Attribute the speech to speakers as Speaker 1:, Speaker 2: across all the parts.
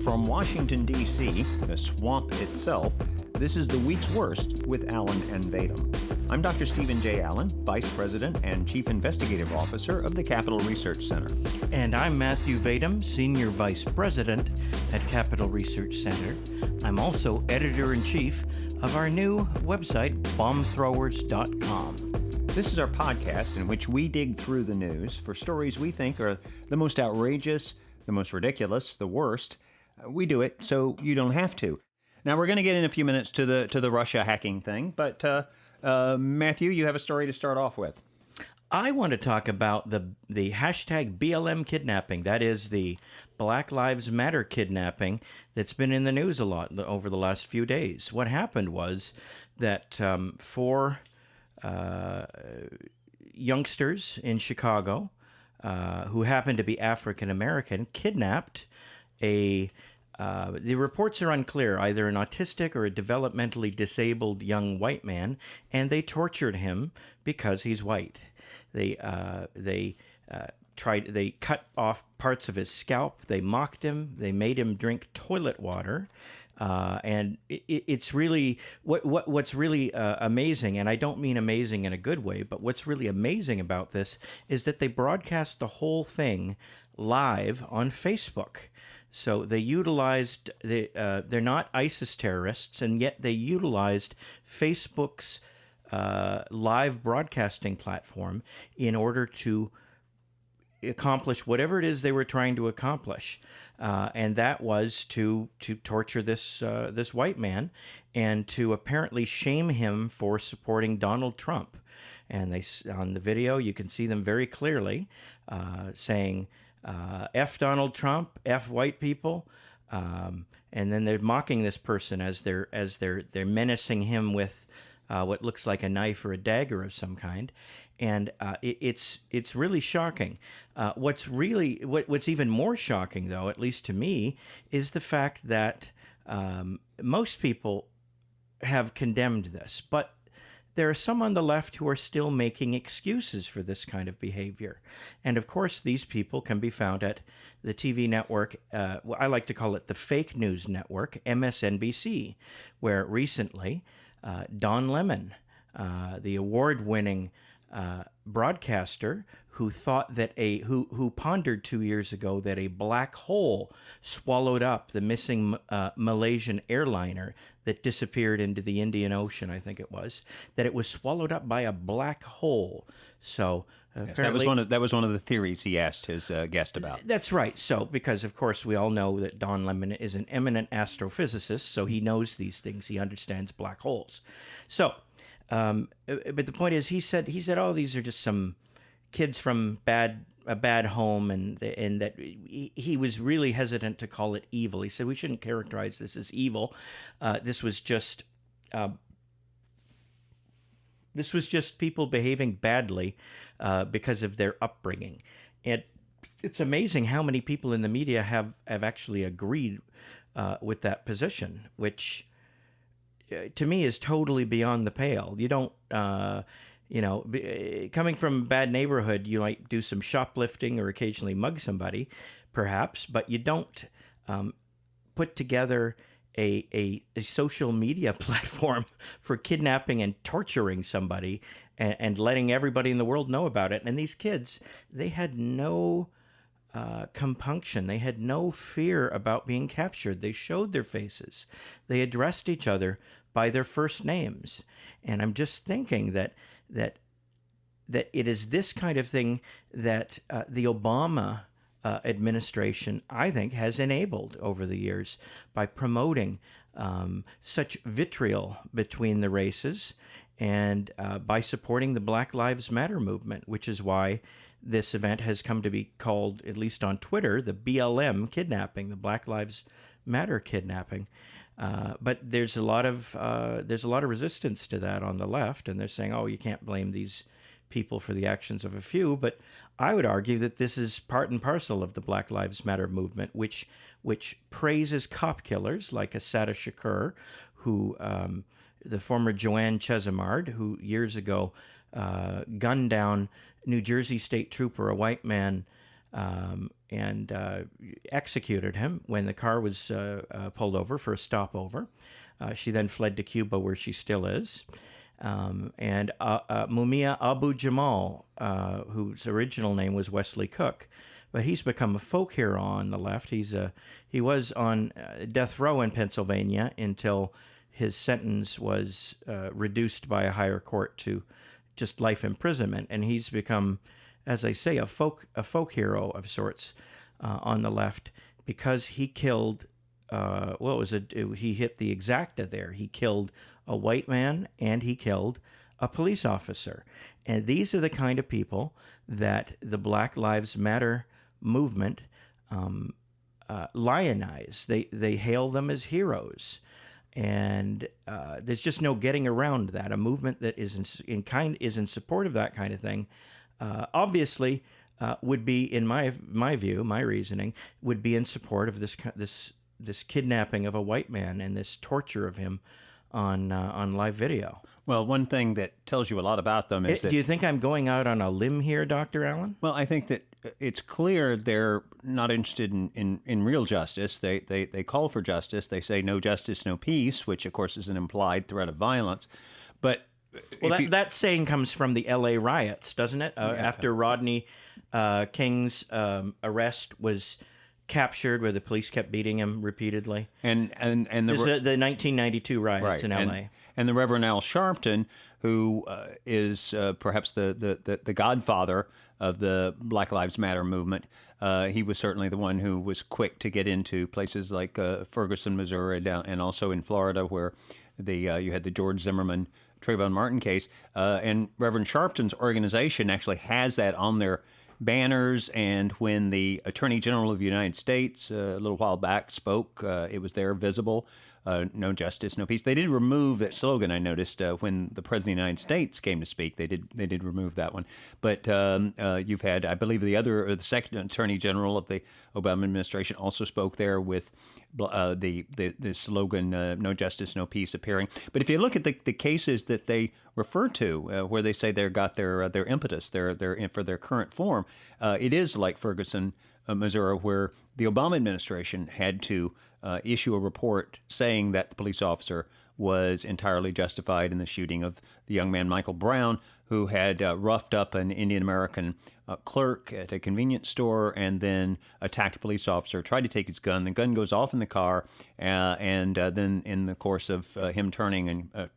Speaker 1: From Washington, D.C., the swamp itself, this is the week's worst with Allen and Vadum. I'm Dr. Stephen J. Allen, Vice President and Chief Investigative Officer of the Capital Research Center.
Speaker 2: And I'm Matthew Vadum, Senior Vice President at Capital Research Center. I'm also Editor-in-Chief of our new website, bombthrowers.com.
Speaker 1: This is our podcast in which we dig through the news for stories we think are the most outrageous, the most ridiculous, the worst. We do it so you don't have to. Now, we're going to get in a few minutes to the Russia hacking thing, but Matthew, you have a story to start off with.
Speaker 2: I want to talk about the hashtag BLM kidnapping. That is the Black Lives Matter kidnapping that's been in the news a lot over the last few days. What happened was that four youngsters in Chicago who happened to be African American kidnapped the reports are unclear, either an autistic or a developmentally disabled young white man, and they tortured him because he's white. They cut off parts of his scalp. They mocked him. They made him drink toilet water. And it's really what's really amazing, and I don't mean amazing in a good way, but what's really amazing about this is that they broadcast the whole thing live on Facebook. So they utilized they're not ISIS terrorists, and yet they utilized Facebook's live broadcasting platform in order to accomplish whatever it is they were trying to accomplish, and that was to torture this white man and to apparently shame him for supporting Donald Trump. And they, on the video, you can see them very clearly saying, F Donald Trump, F white people, and then they're mocking this person as they're menacing him with what looks like a knife or a dagger of some kind, and it's really shocking. What's even more shocking, though, at least to me, is the fact that most people have condemned this, but there are some on the left who are still making excuses for this kind of behavior. And of course, these people can be found at the TV network, I like to call it the fake news network, MSNBC, where recently Don Lemon, the award-winning broadcaster who thought that who pondered 2 years ago that a black hole swallowed up the missing Malaysian airliner that disappeared into the Indian Ocean, I think it was, that it was swallowed up by a black hole. So
Speaker 1: yes, that was one of the theories he asked his guest about.
Speaker 2: That's right. So because of course we all know that Don Lemon is an eminent astrophysicist, so he knows these things. He understands black holes. So, but the point is, he said, oh, these are just some kids from a bad home, and that he was really hesitant to call it evil. He said we shouldn't characterize this as evil. This was just people behaving badly because of their upbringing. And it's amazing how many people in the media have actually agreed with that position, which to me is totally beyond the pale. You don't, coming from a bad neighborhood, you might do some shoplifting or occasionally mug somebody, perhaps, but you don't put together a social media platform for kidnapping and torturing somebody and letting everybody in the world know about it. And these kids, they had no compunction. They had no fear about being captured. They showed their faces. They addressed each other by their first names. And I'm just thinking that it is this kind of thing that the Obama administration, I think, has enabled over the years by promoting such vitriol between the races and by supporting the Black Lives Matter movement, which is why this event has come to be called, at least on Twitter, the BLM kidnapping, the Black Lives Matter kidnapping. But there's a lot of resistance to that on the left, and they're saying, oh, you can't blame these people for the actions of a few. But I would argue that this is part and parcel of the Black Lives Matter movement, which praises cop killers like Assata Shakur, who the former Joanne Chesimard, who years ago gunned down New Jersey state trooper, a white man, and executed him when the car was pulled over for a stopover. She then fled to Cuba, where she still is. And Mumia Abu Jamal, whose original name was Wesley Cook, but he's become a folk hero on the left. He was on death row in Pennsylvania until his sentence was reduced by a higher court to just life imprisonment, and he's become, as I say, a folk hero of sorts on the left, because he killed. He hit the exacta there. He killed a white man and he killed a police officer. And these are the kind of people that the Black Lives Matter movement lionize. They hail them as heroes. And there's just no getting around that. A movement that is in support of that kind of thing, obviously, would be, in my view, my reasoning, would be in support of this kidnapping of a white man and this torture of him on live video.
Speaker 1: Well, one thing that tells you a lot about them is that...
Speaker 2: Do you think I'm going out on a limb here, Dr. Allen?
Speaker 1: Well, I think that it's clear they're not interested in real justice. They call for justice. They say no justice, no peace, which, of course, is an implied threat of violence. But...
Speaker 2: Well, that saying comes from the L.A. riots, doesn't it? After Rodney King's arrest was captured, where the police kept beating him repeatedly. And the 1992 riots in L.A.
Speaker 1: And the Reverend Al Sharpton, who is perhaps the godfather of the Black Lives Matter movement. He was certainly the one who was quick to get into places like Ferguson, Missouri, and also in Florida, where you had the George Zimmerman, Trayvon Martin case. And Reverend Sharpton's organization actually has that on their banners, and when the Attorney General of the United States a little while back spoke, it was there visible. No justice, no peace. They did remove that slogan, I noticed, when the President of the United States came to speak. They did remove that one. But you've had, I believe, the second Attorney General of the Obama administration also spoke there with the slogan, no justice, no peace, appearing. But if you look at the cases that they refer to, where they say they got their impetus, for their current form, it is like Ferguson, Missouri, where the Obama administration had to issue a report saying that the police officer was entirely justified in the shooting of the young man Michael Brown, who had roughed up an Indian American clerk at a convenience store and then attacked a police officer, tried to take his gun. The gun goes off in the car, and then in the course of him turning and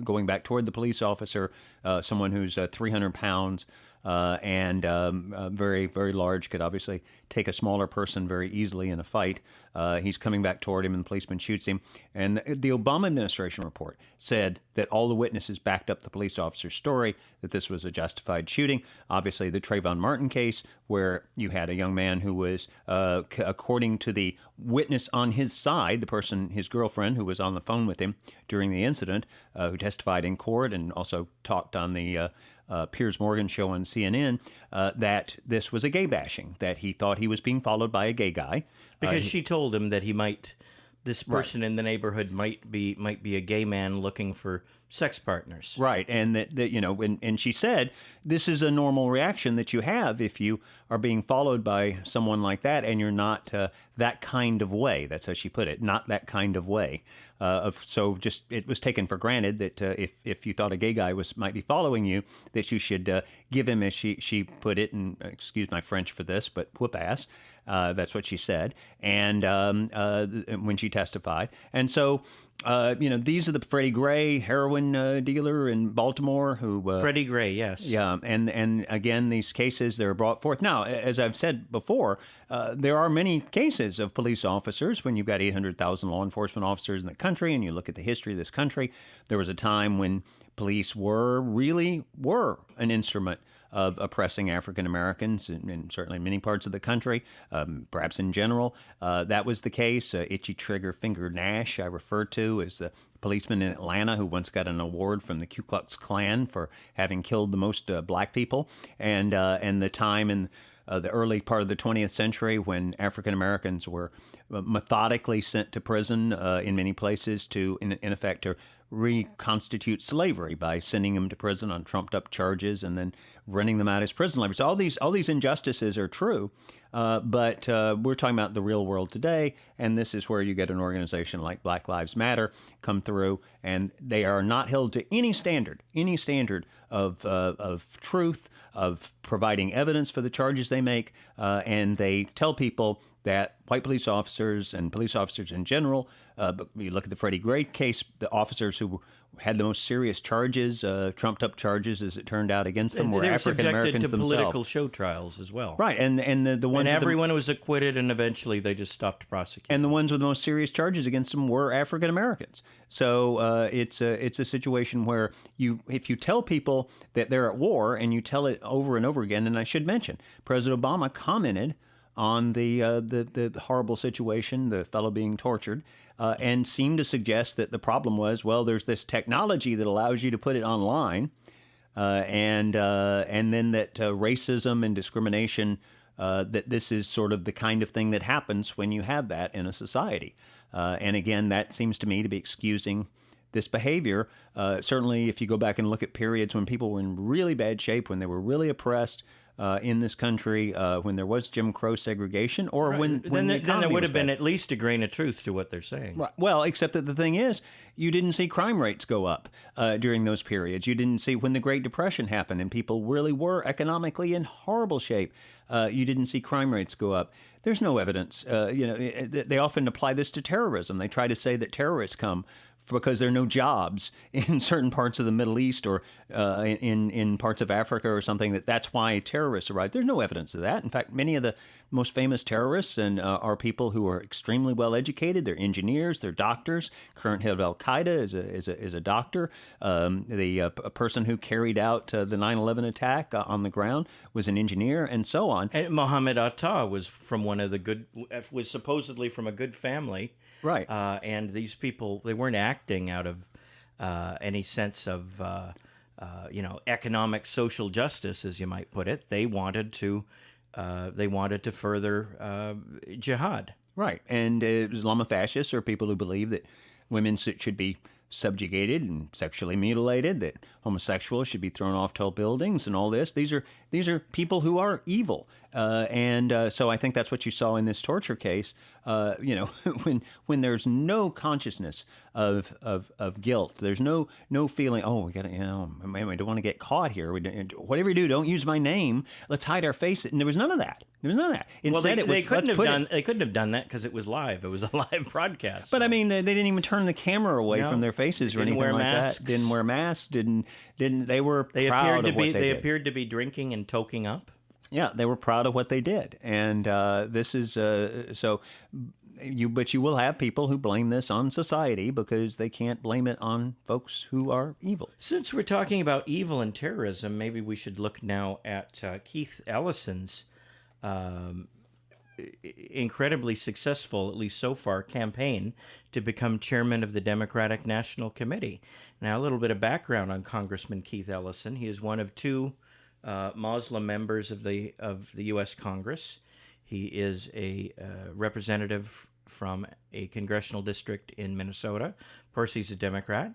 Speaker 1: going back toward the police officer, someone who's 300 pounds, and very, very large, could obviously take a smaller person very easily in a fight. He's coming back toward him, and the policeman shoots him. And the Obama administration report said that all the witnesses backed up the police officer's story, that this was a justified shooting. Obviously, the Trayvon Martin case, where you had a young man who was, according to the witness on his side, the person, his girlfriend, who was on the phone with him during the incident, who testified in court and also talked on the Piers Morgan show on CNN, that this was a gay bashing, that he thought he was being followed by a gay guy.
Speaker 2: Because she told him that this person in the neighborhood might be a gay man looking for sex partners.
Speaker 1: Right, and that and she said, this is a normal reaction that you have if you are being followed by someone like that, and you're not that kind of way. That's how she put it, not that kind of way. So just it was taken for granted that if you thought a gay guy might be following you, that you should give him, as she put it, and excuse my French for this, but whoop ass. That's what she said, and when she testified. And so, these are the Freddie Gray, heroin dealer in Baltimore, who
Speaker 2: Freddie Gray, yes,
Speaker 1: yeah, and again, these cases, they're brought forth now. As I've said before, there are many cases of police officers. When you've got 800,000 law enforcement officers in the country, and you look at the history of this country, there was a time when police really were an instrument of oppressing African Americans, and certainly in many parts of the country, perhaps in general. That was the case. Itchy Trigger Finger Nash, I referred to as the policeman in Atlanta who once got an award from the Ku Klux Klan for having killed the most black people, and the time in the early part of the 20th century when African Americans were methodically sent to prison in many places to, in effect, to reconstitute slavery by sending them to prison on trumped-up charges and then running them out as prison laborers. All these injustices are true, but we're talking about the real world today, and this is where you get an organization like Black Lives Matter come through, and they are not held to any standard of truth, of providing evidence for the charges they make, and they tell people that white police officers and police officers in general, but you look at the Freddie Gray case, the officers who had the most serious charges, trumped-up charges, as it turned out, against them were African Americans themselves.
Speaker 2: They were subjected to political show trials as well.
Speaker 1: Right, and the ones...
Speaker 2: And everyone was acquitted, and eventually they just stopped prosecuting.
Speaker 1: And the ones with the most serious charges against them were African Americans. So it's a situation where if you tell people that they're at war, and you tell it over and over again, and I should mention, President Obama commented on the horrible situation, the fellow being tortured, and seemed to suggest that the problem was, well, there's this technology that allows you to put it online, and then that racism and discrimination, that this is sort of the kind of thing that happens when you have that in a society. And again, that seems to me to be excusing this behavior. Certainly, if you go back and look at periods when people were in really bad shape, when they were really oppressed, in this country, when there was Jim Crow segregation, or when
Speaker 2: then there would have been
Speaker 1: bad.
Speaker 2: at least a grain of truth to what they're saying.
Speaker 1: Right. Well, except that the thing is, you didn't see crime rates go up during those periods. You didn't see when the Great Depression happened and people really were economically in horrible shape. You didn't see crime rates go up. There's no evidence. They often apply this to terrorism. They try to say that terrorists come because there are no jobs in certain parts of the Middle East or in parts of Africa or something, that's why terrorists arrive. There's no evidence of that. In fact, many of the most famous terrorists are people who are extremely well educated. They're engineers, they're doctors. Current head of Al-Qaeda is a doctor. A person who carried out the 9/11 attack on the ground was an engineer, and so on.
Speaker 2: And Mohammed Atta was supposedly from a good family.
Speaker 1: Right.
Speaker 2: And these people, they weren't acting out of any sense of, economic social justice, as you might put it. They wanted to further jihad.
Speaker 1: Right. And Islamofascists are people who believe that women should be subjugated and sexually mutilated, that homosexuals should be thrown off tall buildings, and all this. These are people who are evil, and so I think that's what you saw in this torture case. When there's no consciousness of guilt, there's no feeling. Oh, we got to, we don't want to get caught here. Whatever you do, don't use my name. Let's hide our face. And there was none of that. Instead,
Speaker 2: they couldn't have done that because it was live. It was a live broadcast.
Speaker 1: But I mean, they didn't even turn the camera away from their faces or anything like
Speaker 2: masks.
Speaker 1: that. Didn't wear masks. Didn't. They were proud of what they did.
Speaker 2: They appeared to be drinking and toking up.
Speaker 1: Yeah, they were proud of what they did, and this is so. But you will have people who blame this on society because they can't blame it on folks who are evil.
Speaker 2: Since we're talking about evil and terrorism, maybe we should look now at Keith Ellison's incredibly successful, at least so far, campaign to become chairman of the Democratic National Committee. Now, a little bit of background on Congressman Keith Ellison. He is one of two Muslim members of the U.S. Congress. He is a representative from a congressional district in Minnesota. Of course, he's a Democrat.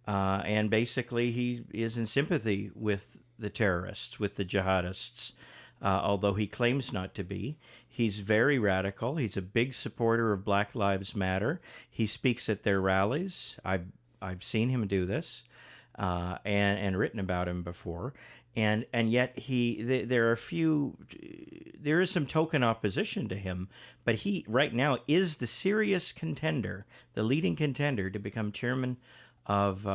Speaker 2: And basically, he is in sympathy with the terrorists, with the jihadists, although he claims not to be. He's very radical. He's a big supporter of Black Lives Matter. He speaks at their rallies. I've seen him do this and written about him before. And yet there is some token opposition to him, but he right now is the serious contender, the leading contender to become chairman of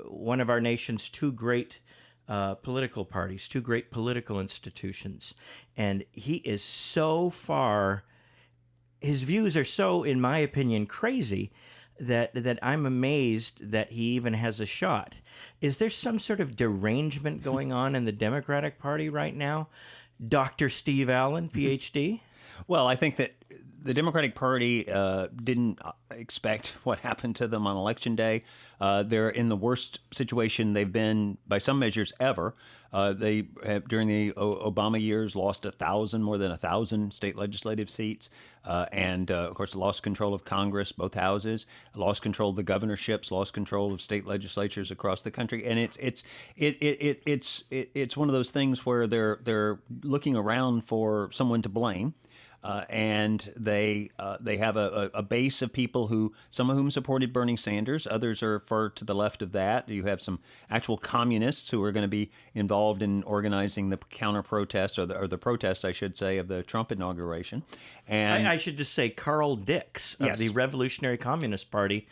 Speaker 2: one of our nation's two great political parties, two great political institutions. And he is so far, his views are so, in my opinion, crazy that I'm amazed that he even has a shot. Is there some sort of derangement going on in the Democratic Party right now? Dr. Steve Allen, PhD?
Speaker 1: Well, I think that the Democratic Party didn't expect what happened to them on Election Day. They're in the worst situation they've been, by some measures, ever. They have, during the Obama years, lost more than 1,000 state legislative seats, and of course, lost control of Congress, both houses, lost control of the governorships, lost control of state legislatures across the country, and it's one of those things where they're looking around for someone to blame. And they have a base of people some of whom supported Bernie Sanders. Others are far to the left of that. You have some actual communists who are going to be involved in organizing the counter protest or the protest, I should say, of the Trump inauguration. And
Speaker 2: I should just say Carl Dix of the Revolutionary Communist Party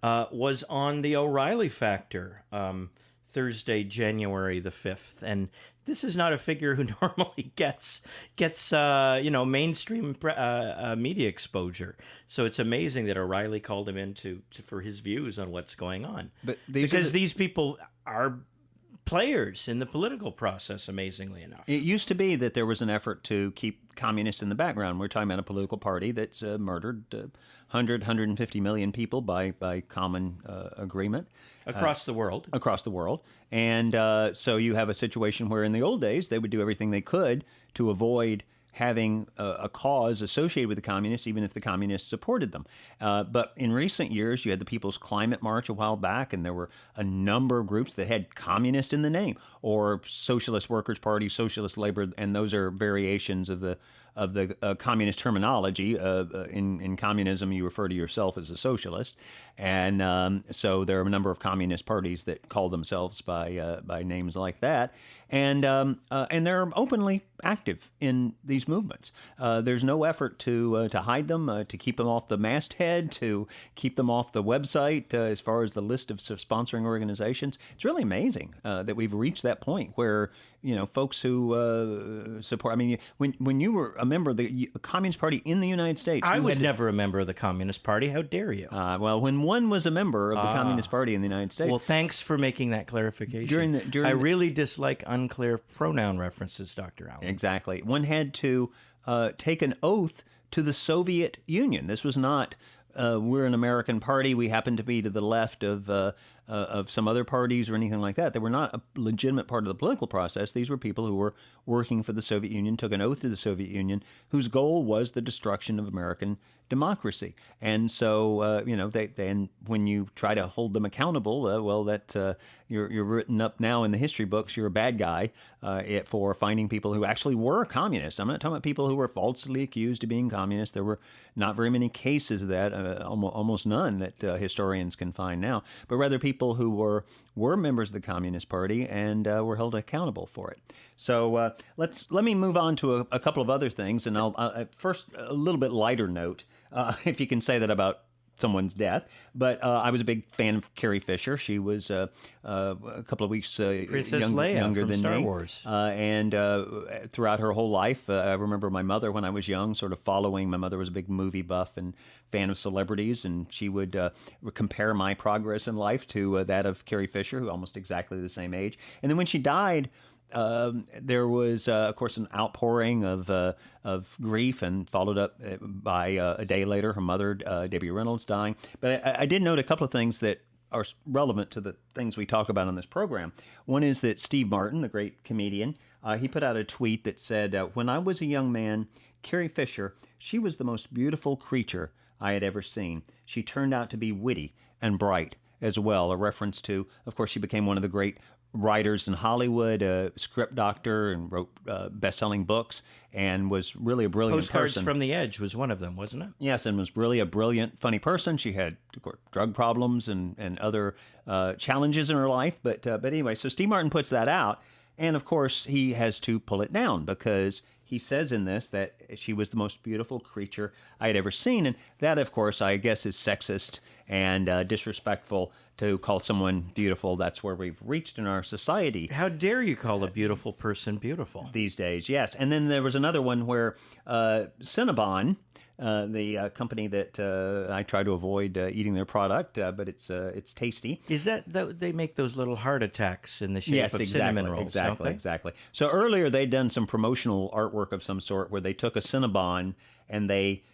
Speaker 2: was on the O'Reilly Factor Thursday, January the 5th, and this is not a figure who normally gets mainstream media exposure. So it's amazing that O'Reilly called him in for his views on what's going on.
Speaker 1: But
Speaker 2: these people are players in the political process, amazingly enough.
Speaker 1: It used to be that there was an effort to keep communists in the background. We're talking about a political party that's murdered 150 million people by common agreement.
Speaker 2: Across the world.
Speaker 1: Across the world. And so you have a situation where in the old days they would do everything they could to avoid having a cause associated with the communists, even if the communists supported them. But in recent years, you had the People's Climate March a while back, and there were a number of groups that had communist in the name, or Socialist Workers' Party, Socialist Labor, and those are variations of the communist terminology. In communism, you refer to yourself as a socialist, and so there are a number of communist parties that call themselves by names like that, and they're openly active in these movements. There's no effort to hide them, to keep them off the masthead, to keep them off the website. As far as the list of sponsoring organizations, it's really amazing that we've reached that point where folks who support. I mean, when you were a member of the Communist Party in the United States,
Speaker 2: I was never a member of the Communist Party. How dare you?
Speaker 1: Well, when one was a member of the Communist Party in the United States.
Speaker 2: Well, thanks for making that clarification. I really dislike unclear pronoun references, Dr. Allen.
Speaker 1: Exactly. One had to take an oath to the Soviet Union. This was not, we're an American party, we happen to be to the left of some other parties or anything like that. They were not a legitimate part of the political process. These were people who were working for the Soviet Union, took an oath to the Soviet Union, whose goal was the destruction of American democracy. And so, and when you try to hold them accountable, you're written up now in the history books. You're a bad guy for finding people who actually were communists. I'm not talking about people who were falsely accused of being communists. There were not very many cases of that, almost none that historians can find now, but rather people who were members of the Communist Party and were held accountable for it. So let me move on to a couple of other things, and I'll first a little bit lighter note, if you can say that about someone's death. But I was a big fan of Carrie Fisher. She was a couple of weeks
Speaker 2: Princess Leia
Speaker 1: younger
Speaker 2: from
Speaker 1: than
Speaker 2: Star
Speaker 1: me.
Speaker 2: Wars.
Speaker 1: And throughout her whole life, I remember my mother when I was young sort of following. My mother was a big movie buff and fan of celebrities, and she would compare my progress in life to that of Carrie Fisher, who almost exactly the same age. And then when she died, there was, of course, an outpouring of grief, and followed up by a day later, her mother, Debbie Reynolds, dying. But I did note a couple of things that are relevant to the things we talk about on this program. One is that Steve Martin, the great comedian, he put out a tweet that said, "When I was a young man, Carrie Fisher, she was the most beautiful creature I had ever seen. She turned out to be witty and bright as well." A reference to, of course, she became one of the great writers in Hollywood, a script doctor, and wrote best-selling books, and was really a brilliant
Speaker 2: Postcards
Speaker 1: person.
Speaker 2: from the Edge was one of them, wasn't it?
Speaker 1: Yes, and was really a brilliant, funny person. She had, of course, drug problems and other challenges in her life. But anyway, so Steve Martin puts that out, and of course he has to pull it down because he says in this that she was the most beautiful creature I had ever seen. And that, of course, I guess is sexist and disrespectful to call someone beautiful. That's where we've reached in our society.
Speaker 2: How dare you call a beautiful person beautiful?
Speaker 1: These days, yes. And then there was another one where Cinnabon, the company that I try to avoid eating their product, but it's tasty.
Speaker 2: Is that they make those little heart attacks in the shape of cinnamon rolls? Don't they?
Speaker 1: Exactly. So earlier they'd done some promotional artwork of some sort where they took a Cinnabon and they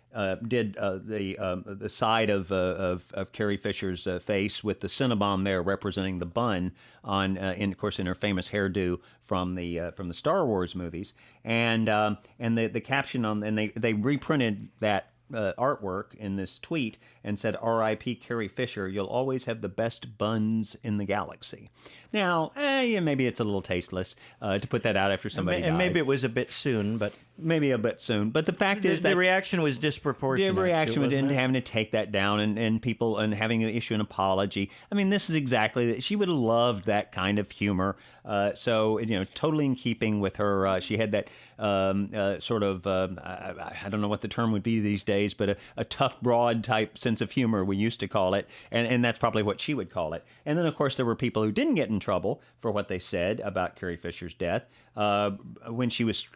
Speaker 1: did the side of Carrie Fisher's face with the Cinnabon there representing the bun of course in her famous hairdo from the Star Wars movies, and the caption and they reprinted that artwork in this tweet and said, "R.I.P. Carrie Fisher, you'll always have the best buns in the galaxy." Now, yeah, maybe it's a little tasteless to put that out after somebody dies.
Speaker 2: And maybe it was a bit soon, but...
Speaker 1: Maybe a bit soon. But the fact is that
Speaker 2: the reaction was disproportionate.
Speaker 1: The reaction was
Speaker 2: into
Speaker 1: having to take that down and people and having to issue an apology. I mean, this is exactly... She would have loved that kind of humor. So, totally in keeping with her. She had that sort of, I don't know what the term would be these days, but a tough, broad type sense of humor, we used to call it. And that's probably what she would call it. And then, of course, there were people who didn't get in trouble for what they said about Carrie Fisher's death. When she was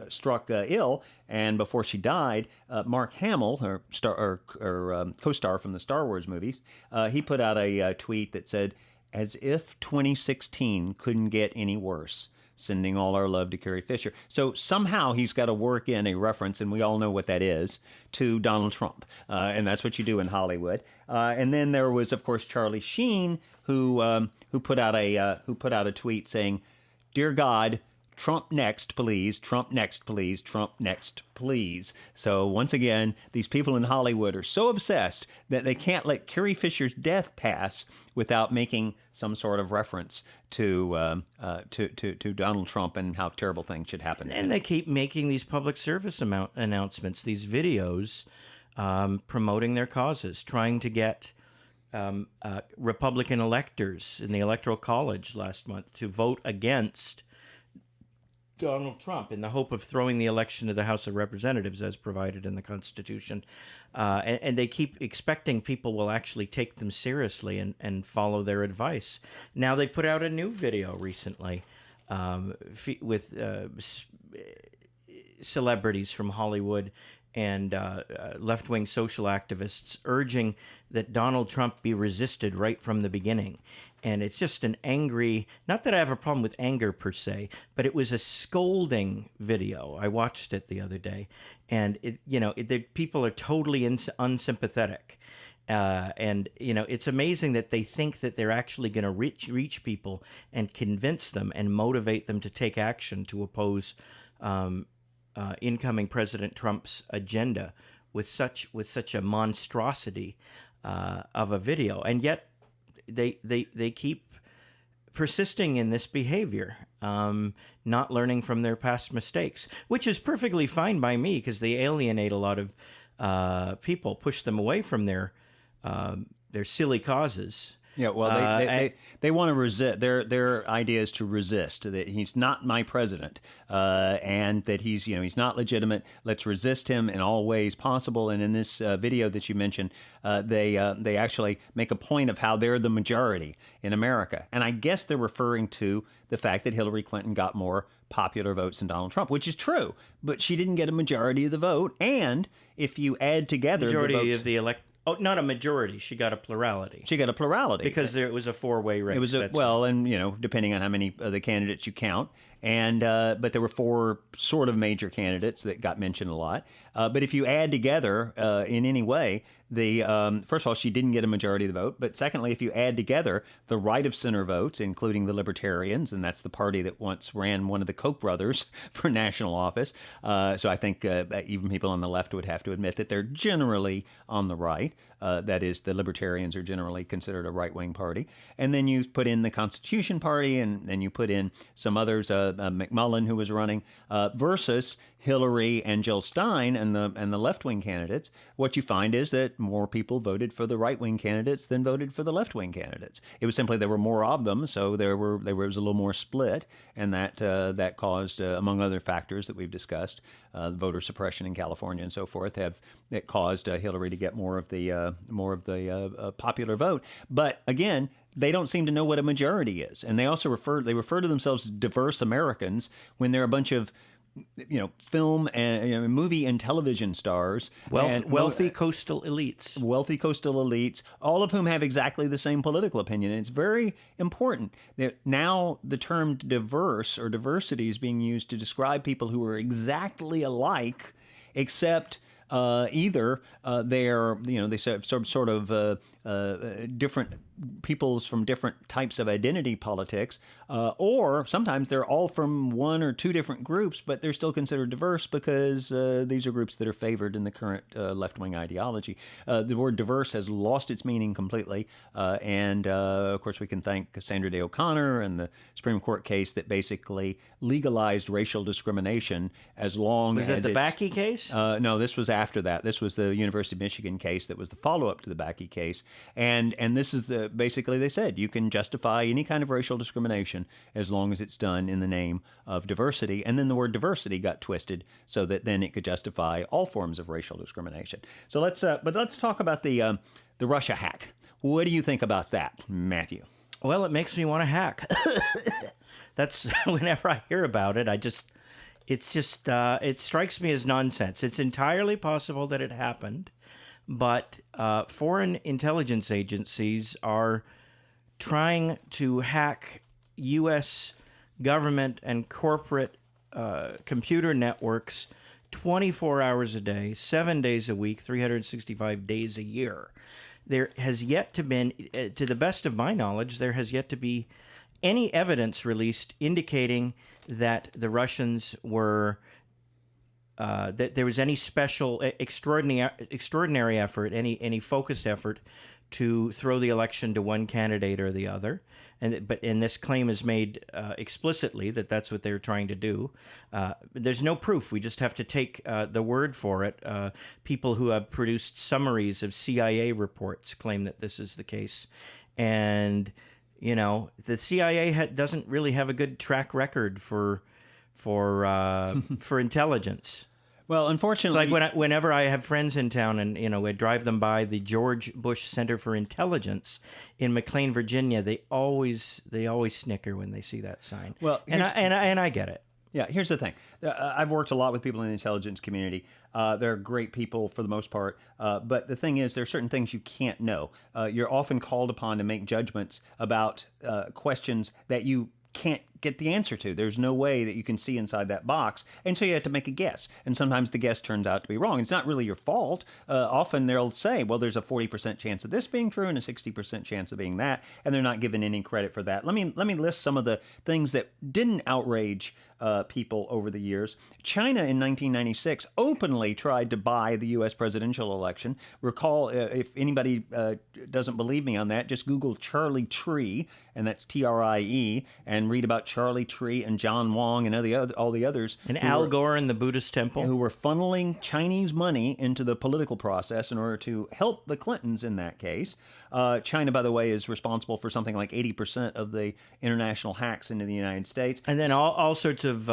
Speaker 1: struck ill and before she died, Mark Hamill, her co-star from the Star Wars movies, he put out a tweet that said, "As if 2016 couldn't get any worse. Sending all our love to Carrie Fisher." So somehow he's got to work in a reference, and we all know what that is, to Donald Trump. And that's what you do in Hollywood. And then there was, of course, Charlie Sheen, who put out a tweet saying, "Dear God, Trump next, please. Trump next, please. Trump next, please." So once again, these people in Hollywood are so obsessed that they can't let Carrie Fisher's death pass without making some sort of reference to Donald Trump and how terrible things should happen to him.
Speaker 2: And they keep making these public service announcements, these videos promoting their causes, trying to get Republican electors in the Electoral College last month to vote against Donald Trump in the hope of throwing the election to the House of Representatives as provided in the Constitution. And they keep expecting people will actually take them seriously and follow their advice. Now they put out a new video recently with celebrities from Hollywood and left-wing social activists urging that Donald Trump be resisted right from the beginning. And it's just an angry, not that I have a problem with anger per se, but it was a scolding video. I watched it the other day, and the people are totally unsympathetic. And it's amazing that they think that they're actually going to reach people and convince them and motivate them to take action to oppose incoming President Trump's agenda with such a monstrosity of a video, and yet they keep persisting in this behavior, not learning from their past mistakes, which is perfectly fine by me because they alienate a lot of people, push them away from their silly causes.
Speaker 1: Yeah, well, they want to resist. Their idea is to resist that he's not my president, and that he's not legitimate. Let's resist him in all ways possible. And in this video that you mentioned, they actually make a point of how they're the majority in America, and I guess they're referring to the fact that Hillary Clinton got more popular votes than Donald Trump, which is true, but she didn't get a majority of the vote. And if you add together
Speaker 2: majority
Speaker 1: the votes,
Speaker 2: of the elect. Oh, not a majority. She got a plurality.
Speaker 1: She got a plurality.
Speaker 2: Because it was a four-way race.
Speaker 1: It was depending on how many of the candidates you count. And but there were four sort of major candidates that got mentioned a lot. But if you add together in any way, first of all, she didn't get a majority of the vote. But secondly, if you add together the right of center votes, including the Libertarians, and that's the party that once ran one of the Koch brothers for national office. So I think even people on the left would have to admit that they're generally on the right. That is, the Libertarians are generally considered a right-wing party. And then you put in the Constitution Party, and then you put in some others, McMullen, who was running, versus Hillary and Jill Stein and the left-wing candidates. What you find is that more people voted for the right-wing candidates than voted for the left-wing candidates. It was simply there were more of them, so there was a little more split, and that caused, among other factors that we've discussed, voter suppression in California and so forth, that caused Hillary to get more of the popular vote. But again, they don't seem to know what a majority is, and they also refer to themselves as diverse Americans when they're a bunch of film and movie and television stars,
Speaker 2: Wealthy coastal elites,
Speaker 1: all of whom have exactly the same political opinion. And it's very important that now the term diverse or diversity is being used to describe people who are exactly alike, except either they're they have some sort of different peoples from different types of identity politics, or sometimes they're all from one or two different groups, but they're still considered diverse because these are groups that are favored in the current left-wing ideology. The word diverse has lost its meaning completely, and of course we can thank Sandra Day O'Connor and the Supreme Court case that basically legalized racial discrimination as long as
Speaker 2: Was that the Backey case?
Speaker 1: No, this was after that. This was the University of Michigan case that was the follow-up to the Backey case. And this is basically, they said you can justify any kind of racial discrimination as long as it's done in the name of diversity. And then the word diversity got twisted so that then it could justify all forms of racial discrimination. So let's talk about the Russia hack. What do you think about that, Matthew?
Speaker 2: Well, it makes me want to hack. That's whenever I hear about it, it strikes me as nonsense. It's entirely possible that it happened. But foreign intelligence agencies are trying to hack U.S. government and corporate computer networks 24 hours a day, 7 days a week, 365 days a year. There has yet to be, to the best of my knowledge, there has yet to be any evidence released indicating that the Russians were that there was any special, extraordinary effort, any focused effort to throw the election to one candidate or the other. And this claim is made explicitly that that's what they're trying to do. There's no proof. We just have to take the word for it. People who have produced summaries of CIA reports claim that this is the case. And, the CIA doesn't really have a good track record for intelligence.
Speaker 1: Well, unfortunately,
Speaker 2: it's like whenever I have friends in town, and I drive them by the George Bush Center for Intelligence in McLean, Virginia, they always snicker when they see that sign. Well, and I get it.
Speaker 1: Yeah, here's the thing. I've worked a lot with people in the intelligence community. They're great people for the most part. But the thing is, there are certain things you can't know. You're often called upon to make judgments about questions that you can't get the answer to. There's no way that you can see inside that box, and so you have to make a guess. And sometimes the guess turns out to be wrong. It's not really your fault. Often they'll say, well, there's a 40% chance of this being true and a 60% chance of being that, and they're not given any credit for that. Let me list some of the things that didn't outrage people over the years. China in 1996 openly tried to buy the U.S. presidential election. Recall, if anybody doesn't believe me on that, just Google Charlie Tree, and that's Trie, and read about Charlie Tree and John Wong and all the others.
Speaker 2: And Al Gore in the Buddhist temple.
Speaker 1: Who were funneling Chinese money into the political process in order to help the Clintons in that case. China, by the way, is responsible for something like 80% of the international hacks into the United States.
Speaker 2: And then all sorts of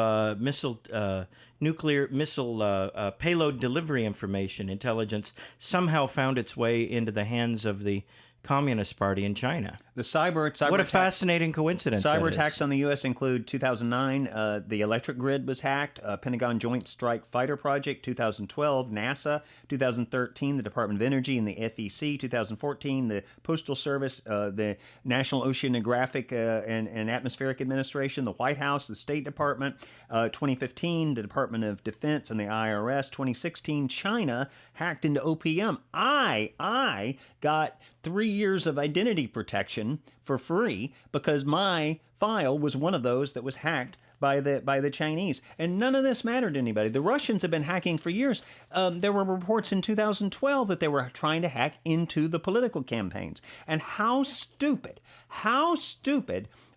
Speaker 2: nuclear missile payload delivery information intelligence somehow found its way into the hands of the Communist Party in China.
Speaker 1: The cyber
Speaker 2: what a fascinating coincidence.
Speaker 1: Cyber attacks on the U.S. include 2009, the electric grid was hacked, Pentagon Joint Strike Fighter Project, 2012, NASA, 2013, the Department of Energy and the FEC, 2014, the Postal Service, the National Oceanographic and Atmospheric Administration, the White House, the State Department, 2015, the Department of Defense and the IRS, 2016, China hacked into OPM. I got 3 years of identity protection for free because my file was one of those that was hacked by the Chinese. And none of this mattered to anybody. The Russians have been hacking for years. There were reports in 2012 that they were trying to hack into the political campaigns. And how stupid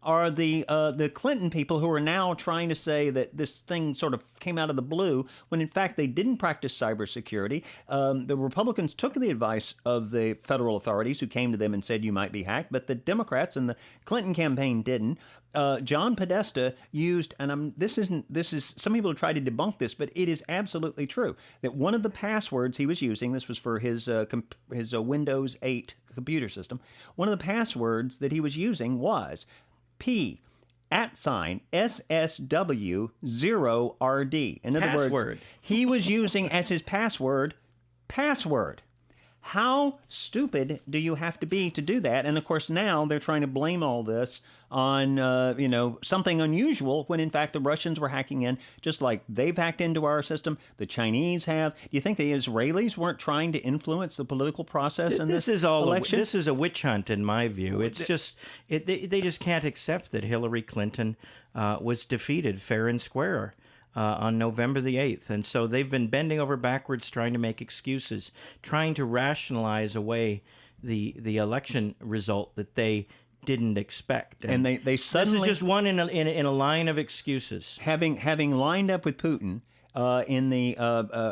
Speaker 1: are the Clinton people who are now trying to say that this thing sort of came out of the blue when in fact they didn't practice cybersecurity. The Republicans took the advice of the federal authorities who came to them and said you might be hacked, but the Democrats and the Clinton campaign didn't. John Podesta used, and this is some people have tried to debunk this, but it is absolutely true that one of the passwords he was using, this was for his Windows 8 computer system, one of the passwords that he was using was P @SSW0RD. In other words,
Speaker 2: Password.
Speaker 1: he was using as his password. How stupid do you have to be to do that? And of course, now they're trying to blame all this on something unusual when in fact the Russians were hacking in, just like they've hacked into our system. The Chinese have. Do you think the Israelis weren't trying to influence the political process in this election?
Speaker 2: This is a witch hunt, in my view. It's just they just can't accept that Hillary Clinton was defeated fair and square. On November the 8th. And so they've been bending over backwards trying to make excuses, trying to rationalize away the election result that they didn't expect.
Speaker 1: And they suddenly...
Speaker 2: This is just one in a line of excuses.
Speaker 1: Having lined up with Putin in the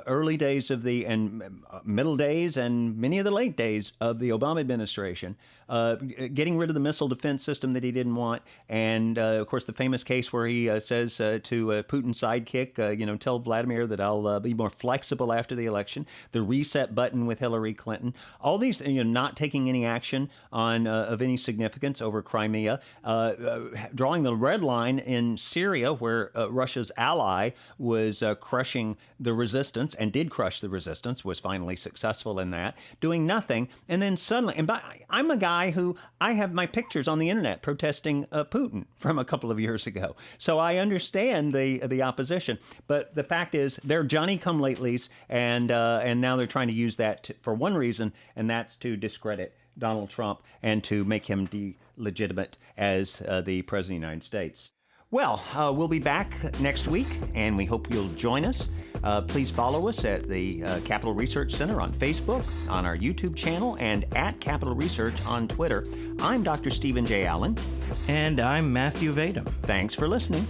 Speaker 1: early days of and middle days and many of the late days of the Obama administration, getting rid of the missile defense system that he didn't want, and of course the famous case where he says to Putin's sidekick, tell Vladimir that I'll be more flexible after the election. The reset button with Hillary Clinton. All these, not taking any action on of any significance over Crimea, drawing the red line in Syria, where Russia's ally was crushing the resistance and did crush the resistance, was finally successful in that, doing nothing. And then suddenly, I'm a guy who I have my pictures on the internet protesting Putin from a couple of years ago. So I understand the opposition. But the fact is they're Johnny-come-latelys, and now they're trying to use that for one reason, and that's to discredit Donald Trump and to make him delegitimate as the President of the United States. Well, we'll be back next week, and we hope you'll join us. Please follow us at the Capital Research Center on Facebook, on our YouTube channel, and at Capital Research on Twitter. I'm Dr. Stephen J. Allen.
Speaker 2: And I'm Matthew Vadum.
Speaker 1: Thanks for listening.